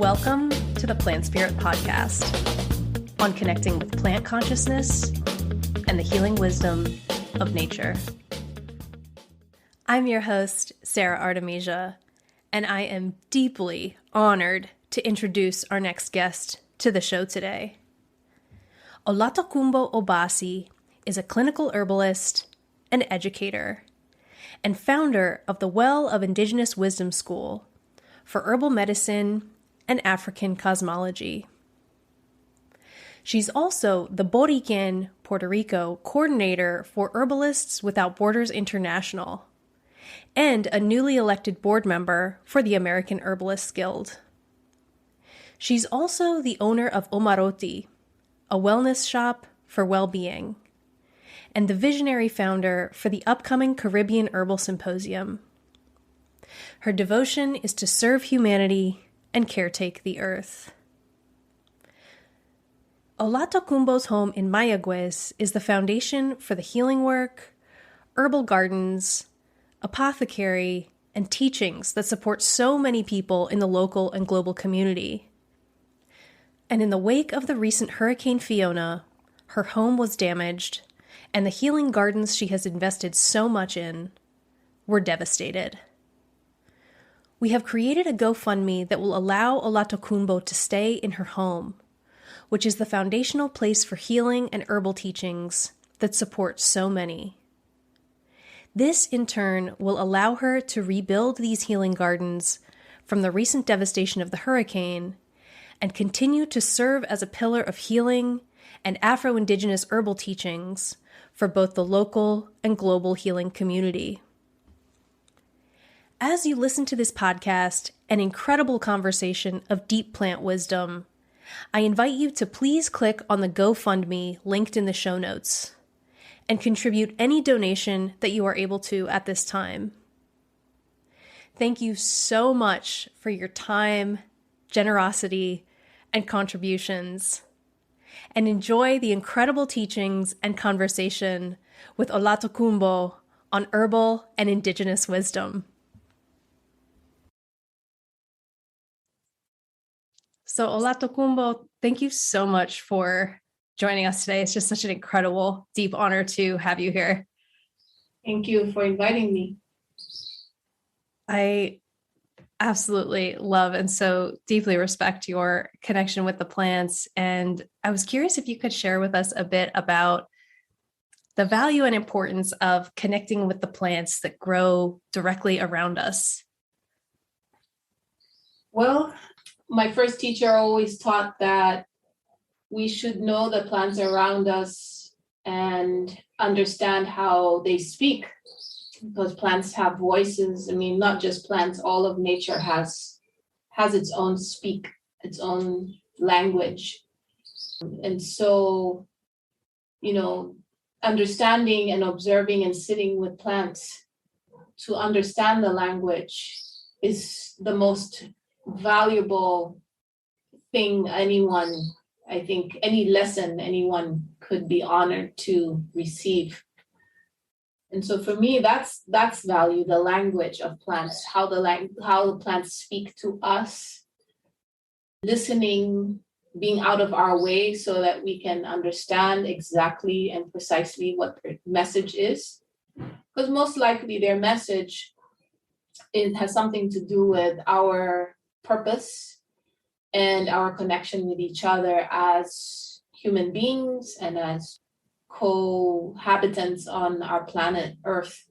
Welcome to the Plant Spirit Podcast on connecting with plant consciousness and the healing wisdom of nature. I'm your host, Sara Artemisia, and I am deeply honored to introduce our next guest to the show today. Olatokunboh Obasi is a clinical herbalist and educator, and founder of the Well of Indigenous Wisdom School for herbal medicine and African cosmology. She's also the Boriké, Puerto Rico coordinator for Herbalists Without Borders International, and a newly elected board member for the American Herbalists Guild. She's also the owner of Omaroti, a wellness shop for well-being, and the visionary founder for the upcoming Caribbean Herbal Symposium. Her devotion is to serve humanity and caretake the earth. Olatokunboh's home in Mayagüez is the foundation for the healing work, herbal gardens, apothecary, and teachings that support so many people in the local and global community. And in the wake of the recent Hurricane Fiona, her home was damaged, and the healing gardens she has invested so much in were devastated. We have created a GoFundMe that will allow Olatokunboh to stay in her home, which is the foundational place for healing and herbal teachings that support so many. This, in turn, will allow her to rebuild these healing gardens from the recent devastation of the hurricane and continue to serve as a pillar of healing and Afro-indigenous herbal teachings for both the local and global healing community. As you listen to this podcast, an incredible conversation of deep plant wisdom, I invite you to please click on the GoFundMe linked in the show notes and contribute any donation that you are able to at this time. Thank you so much for your time, generosity, and contributions, and enjoy the incredible teachings and conversation with Olatokunboh on herbal and indigenous wisdom. So Olatokunboh, thank you so much for joining us today. It's just such an incredible, deep honor to have you here. Thank you for inviting me. I absolutely love and so deeply respect your connection with the plants. And I was curious if you could share with us a bit about the value and importance of connecting with the plants that grow directly around us. Well, my first teacher always taught that we should know the plants around us and understand how they speak, because plants have voices. I mean, not just plants, all of nature has its own speak, its own language. And so, understanding and observing and sitting with plants to understand the language is the most valuable thing any lesson anyone could be honored to receive. And so for me, that's value, the language of plants, how the plants speak to us, listening, being out of our way so that we can understand exactly and precisely what their message is. Because most likely their message, it has something to do with our purpose and our connection with each other as human beings and as cohabitants on our planet Earth,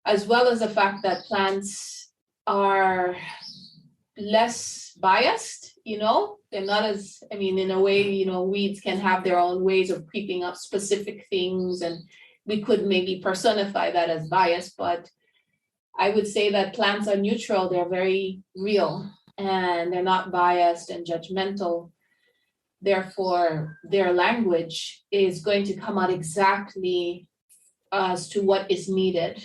as well as the fact that plants are less biased. They're not as, in a way, weeds can have their own ways of creeping up specific things, and we could maybe personify that as bias, but I would say that plants are neutral. They're very real and they're not biased and judgmental. Therefore, their language is going to come out exactly as to what is needed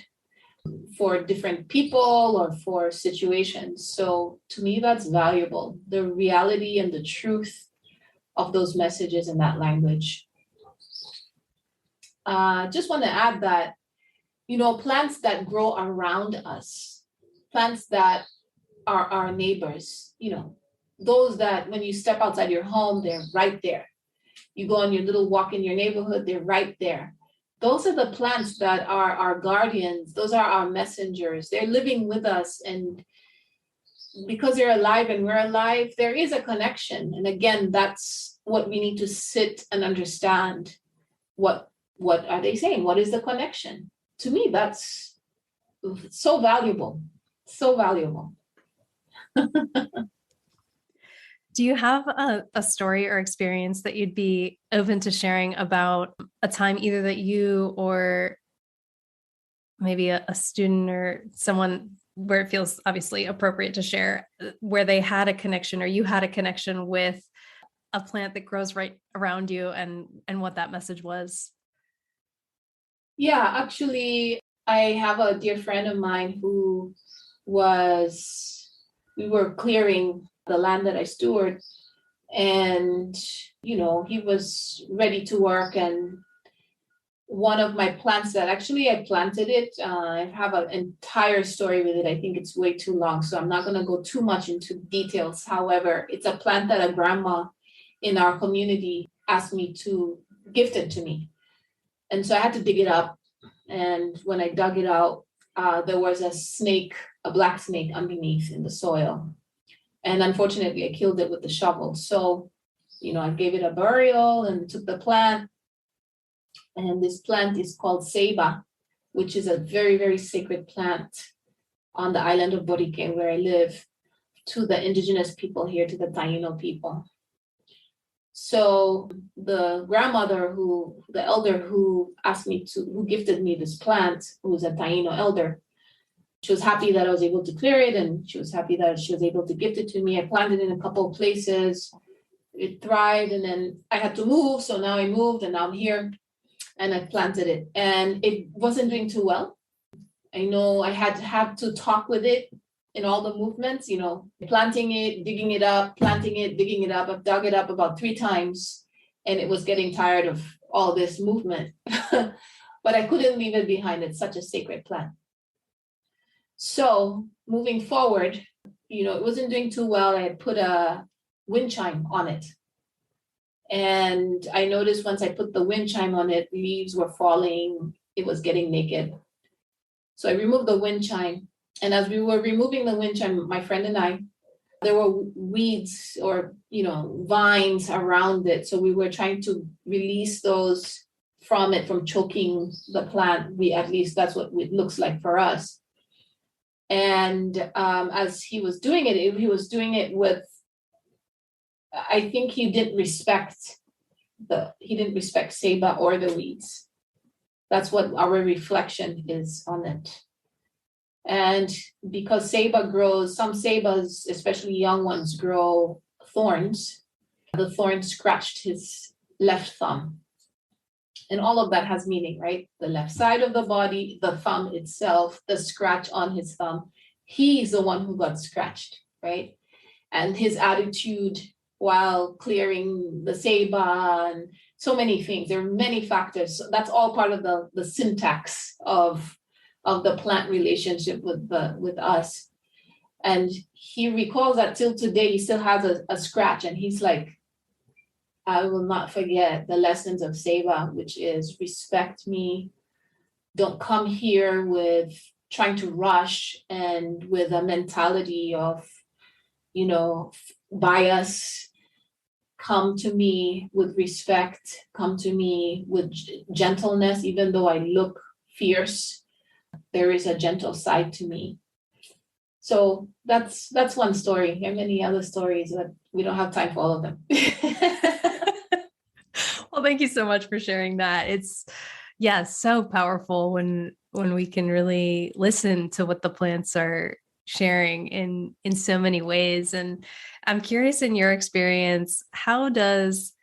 for different people or for situations. So to me, that's valuable, the reality and the truth of those messages in that language. Just want to add that, plants that grow around us, plants that our neighbors, those that when you step outside your home, they're right there. You go on your little walk in your neighborhood, they're right there. Those are the plants that are our guardians. Those are our messengers. They're living with us. And because they're alive and we're alive, there is a connection. And again, that's what we need to sit and understand. What are they saying? What is the connection? To me, that's so valuable. So valuable. Do you have a story or experience that you'd be open to sharing about a time either that you or maybe a student or someone where it feels obviously appropriate to share, where they had a connection or you had a connection with a plant that grows right around you and what that message was? Yeah, actually, I have a dear friend of mine who we were clearing the land that I steward, and he was ready to work, and one of my plants that actually I planted it, I have an entire story with it. I think it's way too long, so I'm not going to go too much into details. However, it's a plant that a grandma in our community asked me to gift it to me, and so I had to dig it up. And when I dug it out, there was a black snake underneath in the soil. And unfortunately, I killed it with the shovel. So, I gave it a burial and took the plant. And this plant is called Ceiba, which is a very, very sacred plant on the island of Boriké, where I live, to the indigenous people here, to the Taino people. So the grandmother the elder who gifted me this plant, who was a Taino elder, she was happy that I was able to clear it, and she was happy that she was able to gift it to me. I planted it in a couple of places. It thrived, and then I had to move. So now I moved, and now I'm here, and I planted it. And it wasn't doing too well. I know I had to talk with it in all the movements, planting it, digging it up, planting it, digging it up. I've dug it up about 3 times, and it was getting tired of all this movement. But I couldn't leave it behind. It's such a sacred plant. So moving forward, it wasn't doing too well. I had put a wind chime on it. And I noticed once I put the wind chime on it, leaves were falling. It was getting naked. So I removed the wind chime. And as we were removing the wind chime, my friend and I, there were weeds or, vines around it. So we were trying to release those from choking the plant. At least that's what it looks like for us. And as he was doing it, he was doing it with, I think he didn't respect Ceiba or the weeds. That's what our reflection is on it. And because some Ceibas, especially young ones, grow thorns, the thorn scratched his left thumb. And all of that has meaning, right? The left side of the body, the thumb itself, the scratch on his thumb. He's the one who got scratched, right? And his attitude while clearing the Ceiba and so many things. There are many factors. So that's all part of the syntax of the plant relationship with us. And he recalls that till today, he still has a scratch. And he's like, I will not forget the lessons of Ceiba, which is respect me. Don't come here with trying to rush and with a mentality of, bias. Come to me with respect. Come to me with gentleness. Even though I look fierce, there is a gentle side to me. So that's one story. There are many other stories, but we don't have time for all of them. Well, thank you so much for sharing that. It's so powerful when we can really listen to what the plants are sharing in so many ways. And I'm curious, in your experience, how does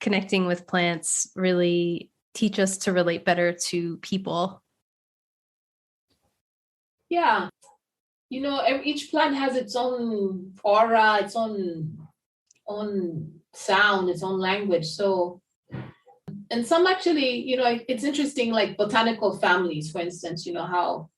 connecting with plants really teach us to relate better to people? Yeah. Each plant has its own aura, its own sound, its own language. So, and some actually, it's interesting, like botanical families, for instance, how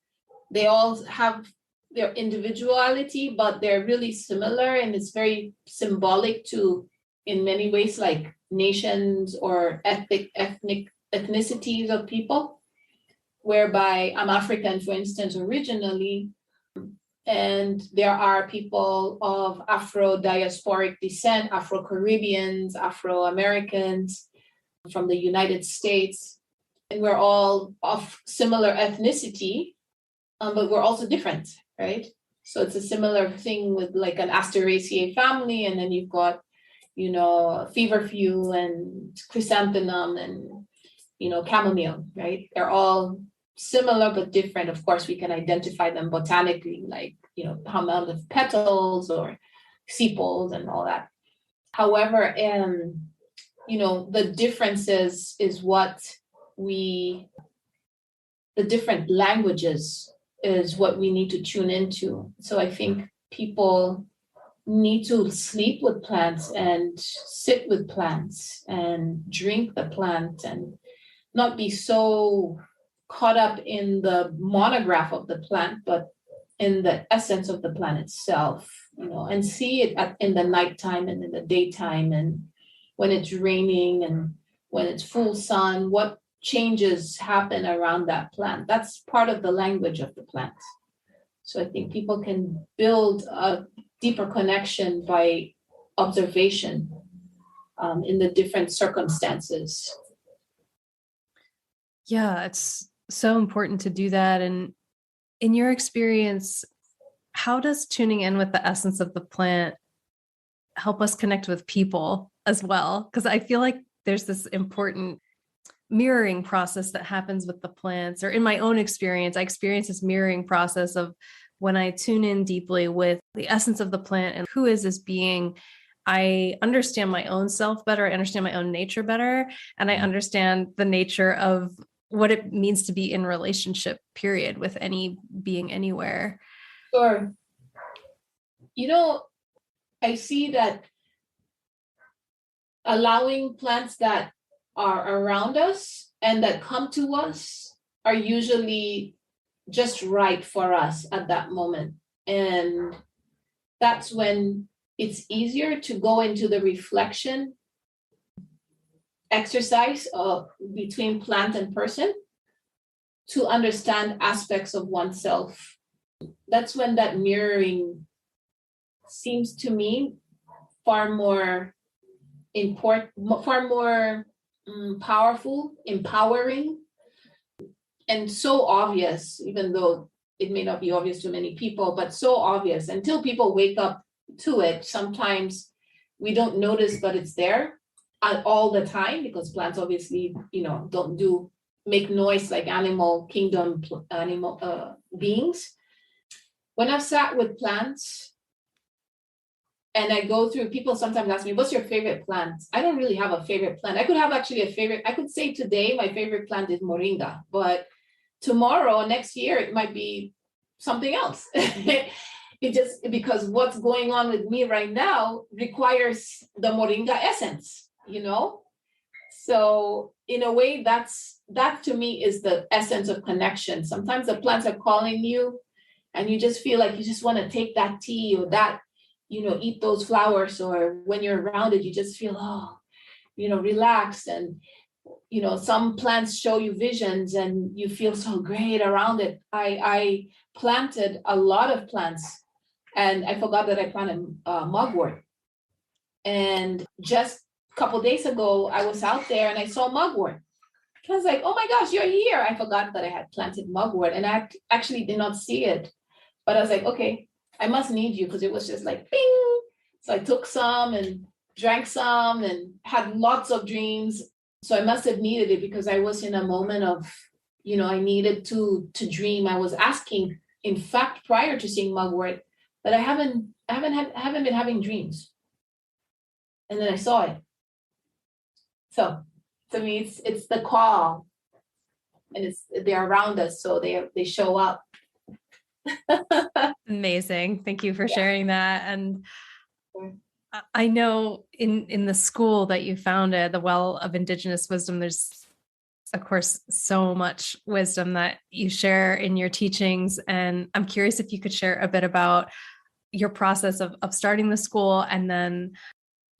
they all have their individuality, but they're really similar, and it's very symbolic to, in many ways, like nations or ethnicities of people, whereby I'm African, for instance, originally, and there are people of Afro-diasporic descent, Afro-Caribbeans, Afro-Americans from the United States, and we're all of similar ethnicity, but we're also different, right? So it's a similar thing with like an Asteraceae family, and then you've got, feverfew and chrysanthemum and, chamomile, right? They're all similar but different. Of course, we can identify them botanically, like, how amount of petals or sepals and all that. However, the differences is the different languages is what we need to tune into. So I think people need to sleep with plants and sit with plants and drink the plant and not be so caught up in the monograph of the plant, but in the essence of the plant itself, and see it in the nighttime and in the daytime, and when it's raining and when it's full sun, what changes happen around that plant. That's part of the language of the plant. So I think people can build a deeper connection by observation in the different circumstances. Yeah, it's so important to do that. And in your experience, how does tuning in with the essence of the plant help us connect with people as well? Because I feel like there's this important mirroring process that happens with the plants, or in my own experience, I experience this mirroring process of when I tune in deeply with the essence of the plant and who is this being, I understand my own self better, I understand my own nature better, and I understand the nature of what it means to be in relationship, period, with any being anywhere. Sure. I see that allowing plants that are around us and that come to us are usually just right for us at that moment. And that's when it's easier to go into the reflection exercise between plant and person to understand aspects of oneself. That's when that mirroring seems to me far more important, far more powerful, empowering, and so obvious, even though it may not be obvious to many people, but so obvious until people wake up to it. Sometimes we don't notice, but it's there all the time, because plants obviously, don't make noise like animal kingdom beings. When I've sat with plants and I go through, people sometimes ask me, what's your favorite plant? I don't really have a favorite plant. I could have actually a favorite. I could say today my favorite plant is moringa, but tomorrow, next year, it might be something else. It just, because what's going on with me right now requires the moringa essence, So in a way, that to me is the essence of connection. Sometimes the plants are calling you and you just feel like you just want to take that tea or that, eat those flowers, or when you're around it, you just feel, relaxed. And, some plants show you visions and you feel so great around it. I planted a lot of plants and I forgot that I planted mugwort. And just a couple of days ago, I was out there and I saw mugwort. I was like, oh my gosh, you're here. I forgot that I had planted mugwort and I actually did not see it. But I was like, okay, I must need you, because it was just like, bing. So I took some and drank some and had lots of dreams. So I must have needed it, because I was in a moment of, I needed to dream. I was asking, in fact, prior to seeing mugwort, but I haven't been having dreams. And then I saw it. So to me, it's the call, and they're around us, so they show up. Amazing. Thank you for sharing that. And I know in the school that you founded, the Well of Indigenous Wisdom, there's of course, so much wisdom that you share in your teachings. And I'm curious if you could share a bit about your process of starting the school, and then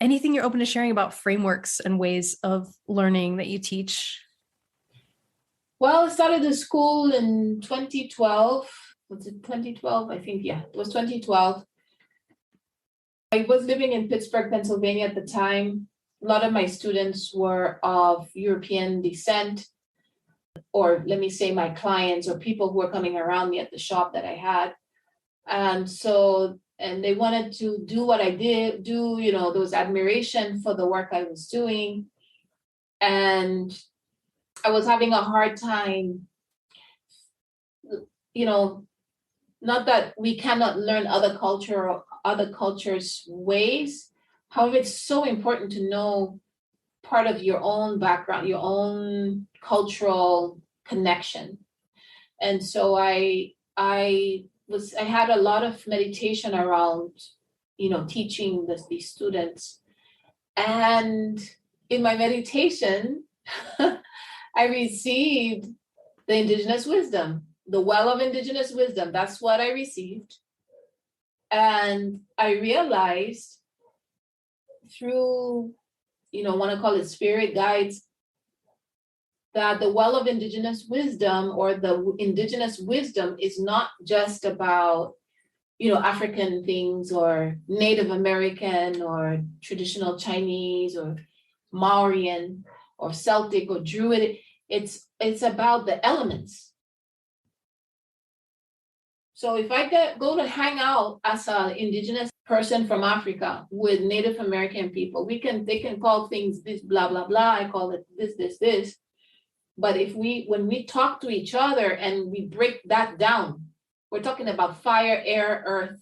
anything you're open to sharing about frameworks and ways of learning that you teach. Well, I started the school in 2012. Was it 2012? I think, yeah, it was 2012. I was living in Pittsburgh, Pennsylvania at the time. A lot of my students were of European descent, or let me say my clients or people who were coming around me at the shop that I had. And so, and they wanted to do what I did, there was admiration for the work I was doing. And I was having a hard time, not that we cannot learn other cultures' ways. However, it's so important to know part of your own background, your own cultural connection. And so I had a lot of meditation around, teaching these students. And in my meditation, I received the indigenous wisdom, the well of indigenous wisdom. That's what I received. And I realized through, want to call it spirit guides, that the well of indigenous wisdom, or the indigenous wisdom, is not just about, African things or Native American or traditional Chinese or Mauryan or Celtic or Druid. It's about the elements. So if I go to hang out as an indigenous person from Africa with Native American people, they can call things this, blah, blah, blah. I call it this. But when we talk to each other and we break that down, we're talking about fire, air, earth,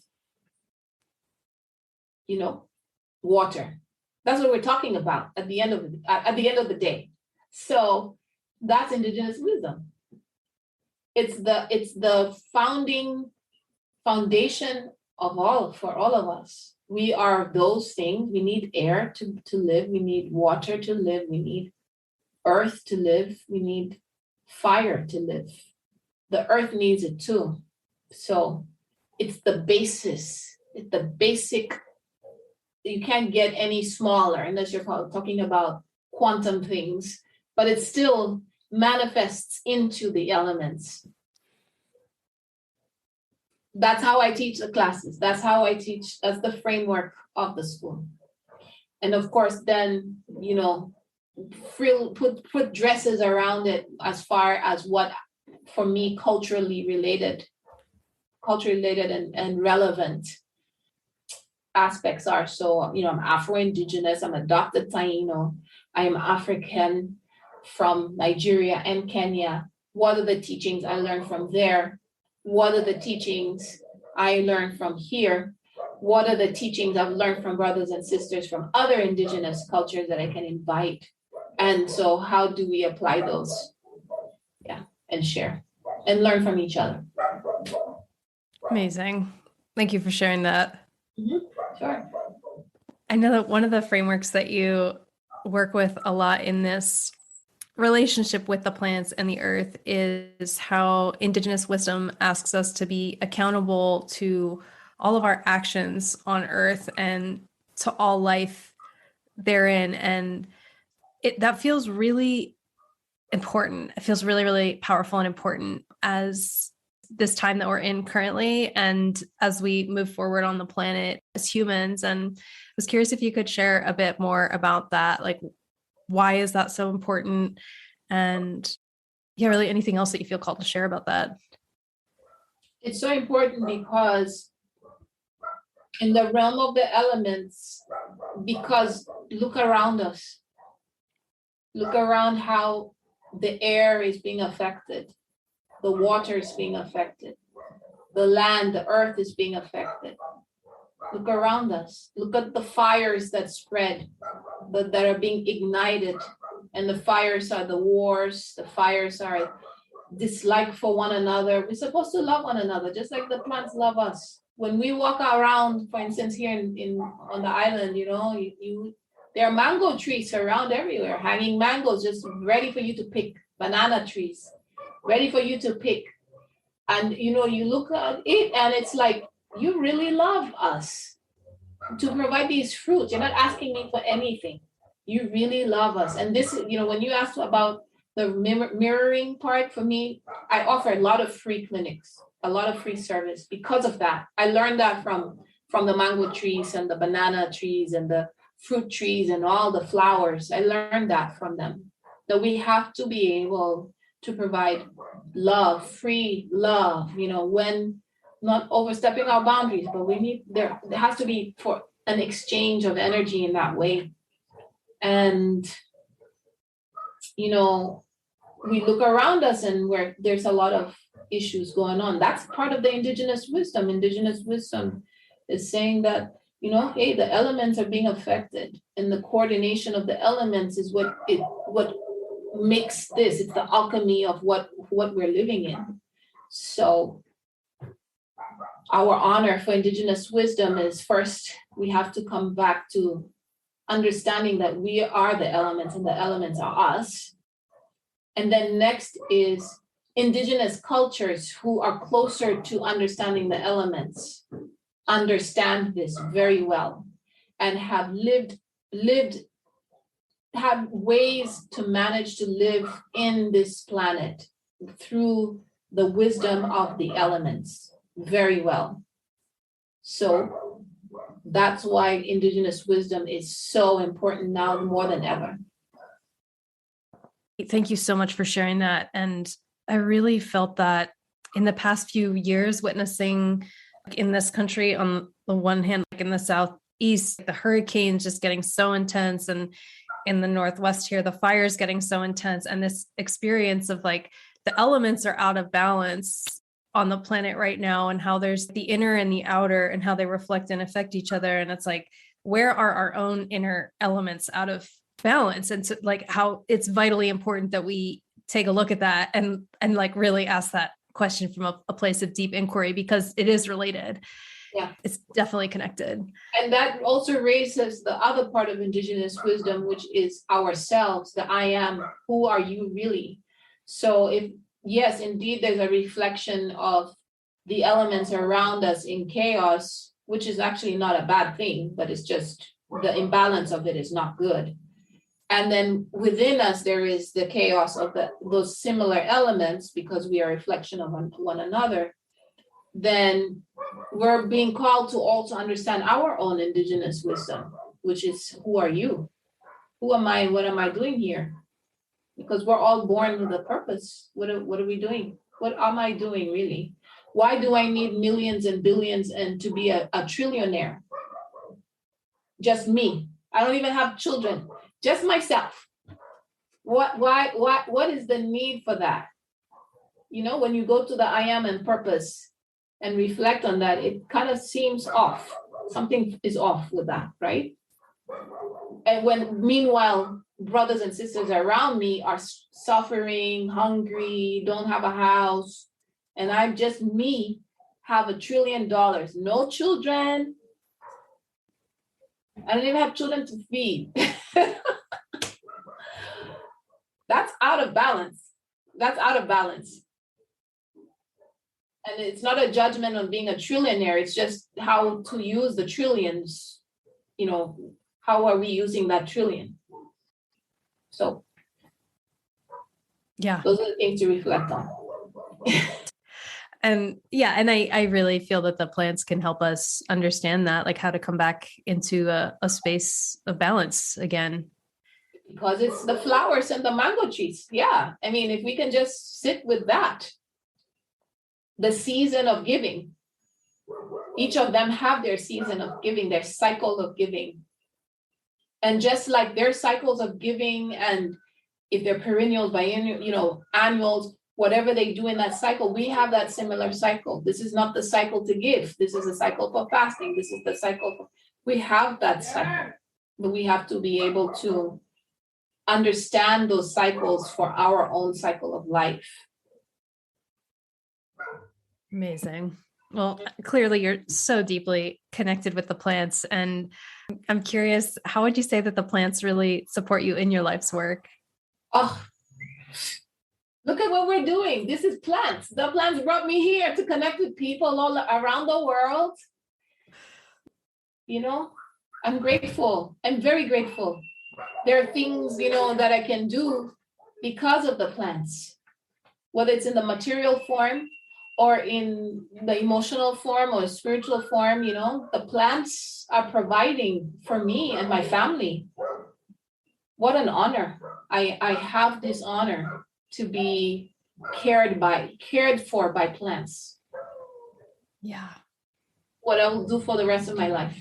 water. That's what we're talking about at the end of the day. So that's indigenous wisdom. It's the foundation for all of us. We are those things. We need air to live. We need water to live. We need earth to live. We need fire to live. The earth needs it too. So it's the basis. It's the basic. You can't get any smaller unless you're talking about quantum things, but it still manifests into the elements. That's how I teach the classes. That's how I teach. That's the framework of the school. And of course, then, put dresses around it as far as what, for me, culturally related and relevant aspects are. So, I'm Afro-indigenous, I'm adopted Taino, I am African from Nigeria and Kenya. What are the teachings I learned from there? What are the teachings I learned from here? What are the teachings I've learned from brothers and sisters from other indigenous cultures that I can invite? And so how do we apply those? Yeah, and share and learn from each other. Amazing. Thank you for sharing that. Mm-hmm. Sure. I know that one of the frameworks that you work with a lot in this relationship with the plants and the earth is how indigenous wisdom asks us to be accountable to all of our actions on earth and to all life therein. And that feels really important. It feels really, really powerful and important as this time that we're in currently, and as we move forward on the planet as humans. And I was curious if you could share a bit more about that. Like, why is that so important? And really anything else that you feel called to share about that. It's so important because in the realm of the elements, because look around us. Look around how the air is being affected. The water is being affected. The land, the earth is being affected. Look around us. Look at the fires that spread, that are being ignited. And the fires are the wars. The fires are dislike for one another. We're supposed to love one another, just like the plants love us. When we walk around, for instance, here on the island, there are mango trees around everywhere, hanging mangoes just ready for you to pick. banana trees, ready for you to pick. And, you know, you look at it and it's like, you really love us to provide these fruits. You're not asking me for anything. You really love us. And this, you know, when you asked about the mirroring part, for me, I offer a lot of free clinics, a lot of free service because of that. I learned that from the mango trees and the banana trees and the fruit trees and all the flowers. I learned that from them, that we have to be able to provide love, free love, you know, when not overstepping our boundaries, but we need, there has to be for an exchange of energy in that way. And, you know, we look around us and where there's a lot of issues going on. That's part of the indigenous wisdom. Indigenous wisdom is saying that, you know, hey, the elements are being affected, and the coordination of the elements is what makes this. It's the alchemy of what we're living in. So our honor for indigenous wisdom is, first, we have to come back to understanding that we are the elements and the elements are us. And then next is indigenous cultures who are closer to understanding the elements, understand this very well and have have ways to manage to live in this planet through the wisdom of the elements very well. So that's why indigenous wisdom is so important now more than ever. Thank you so much for sharing that. And I really felt that in the past few years, witnessing in this country, on the one hand, like in the Southeast, the hurricanes just getting so intense, and in the Northwest here, the fires getting so intense, and this experience of like the elements are out of balance on the planet right now, and how there's the inner and the outer and how they reflect and affect each other. And it's like, where are our own inner elements out of balance? And so like how it's vitally important that we take a look at that and like really ask that question from a place of deep inquiry, because it is related. Yeah, it's definitely connected. And that also raises the other part of indigenous wisdom, which is ourselves, the I am. Who are you really? So if, yes, indeed, there's a reflection of the elements around us in chaos, which is actually not a bad thing, but it's just the imbalance of it is not good. And then within us, there is the chaos of those similar elements, because we are a reflection of one another. Then we're being called to also understand our own indigenous wisdom, which is, who are you? Who am I and what am I doing here? Because we're all born with a purpose. What are we doing? What am I doing really? Why do I need millions and billions and to be a trillionaire? Just me. I don't even have children. Just myself. What is the need for that? You know, when you go to the I am and purpose and reflect on that, it kind of seems off. Something is off with that, right? And when, meanwhile, brothers and sisters around me are suffering, hungry, don't have a house, and I'm just me, have $1 trillion, no children. I don't even have children to feed. That's out of balance. That's out of balance. And it's not a judgment on being a trillionaire. It's just how to use the trillions. You know, how are we using that trillion? So, yeah, those are the things to reflect on. And yeah, and I really feel that the plants can help us understand that, like how to come back into a space of balance again. Because it's the flowers and the mango trees. Yeah. I mean, if we can just sit with that, the season of giving, each of them have their season of giving, their cycle of giving. And just like their cycles of giving, and if they're perennials, biennial, you know, annuals, whatever they do in that cycle, we have that similar cycle. This is not the cycle to give. This is a cycle for fasting. This is the cycle for, we have that cycle, but we have to be able to understand those cycles for our own cycle of life. Amazing. Well, clearly you're so deeply connected with the plants, and I'm curious, how would you say that the plants really support you in your life's work? Oh, Look at what we're doing. This is plants. The plants brought me here to connect with people all around the world. You know, I'm grateful. I'm very grateful. There are things, that I can do because of the plants, whether it's in the material form or in the emotional form or spiritual form. The plants are providing for me and my family. What an honor. I have this honor to be cared for by plants. Yeah. What I'll do for the rest of my life.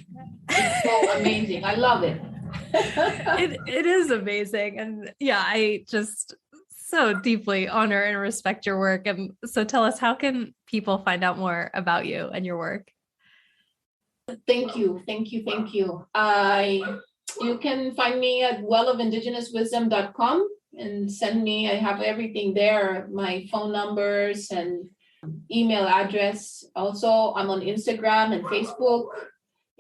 It's so amazing. I love it. It is amazing. And yeah, I just so deeply honor and respect your work. And so tell us, how can people find out more about you and your work? Thank you. You can find me at wellofindigenouswisdom.com and send me. I have everything there, my phone numbers and email address. Also, I'm on Instagram and Facebook.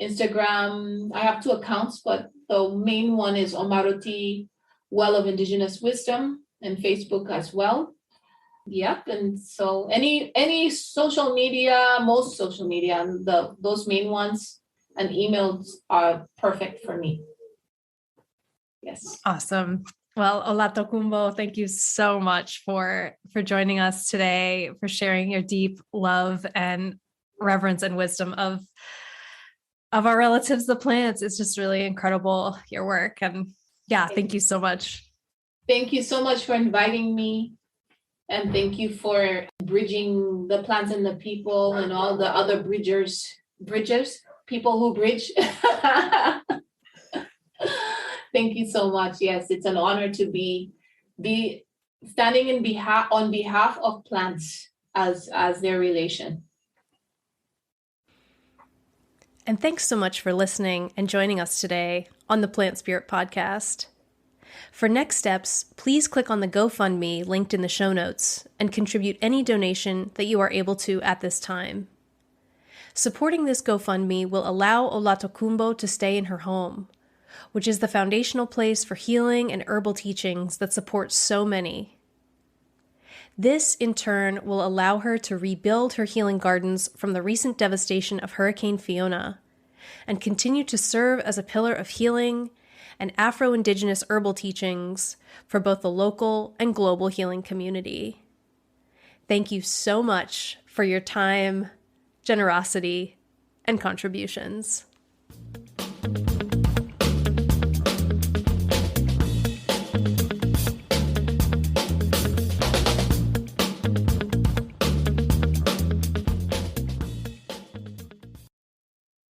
Instagram, I have 2 accounts, but the main one is Omaroti Well of Indigenous Wisdom, and Facebook as well. Yep. And so any social media, most social media, and those main ones and emails are perfect for me. Yes. Awesome. Well, Olatokunboh, thank you so much for joining us today, for sharing your deep love and reverence and wisdom of our relatives, the plants. It's just really incredible, your work. And yeah, thank you so much. Thank you so much for inviting me. And thank you for bridging the plants and the people and all the other bridges, people who bridge. Thank you so much. Yes, it's an honor to be standing on behalf of plants as their relation. And thanks so much for listening and joining us today on the Plant Spirit Podcast. For next steps, please click on the GoFundMe linked in the show notes and contribute any donation that you are able to at this time. Supporting this GoFundMe will allow Olatokunboh to stay in her home, which is the foundational place for healing and herbal teachings that support so many. This, in turn, will allow her to rebuild her healing gardens from the recent devastation of Hurricane Fiona and continue to serve as a pillar of healing and Afro-indigenous herbal teachings for both the local and global healing community. Thank you so much for your time, generosity, and contributions.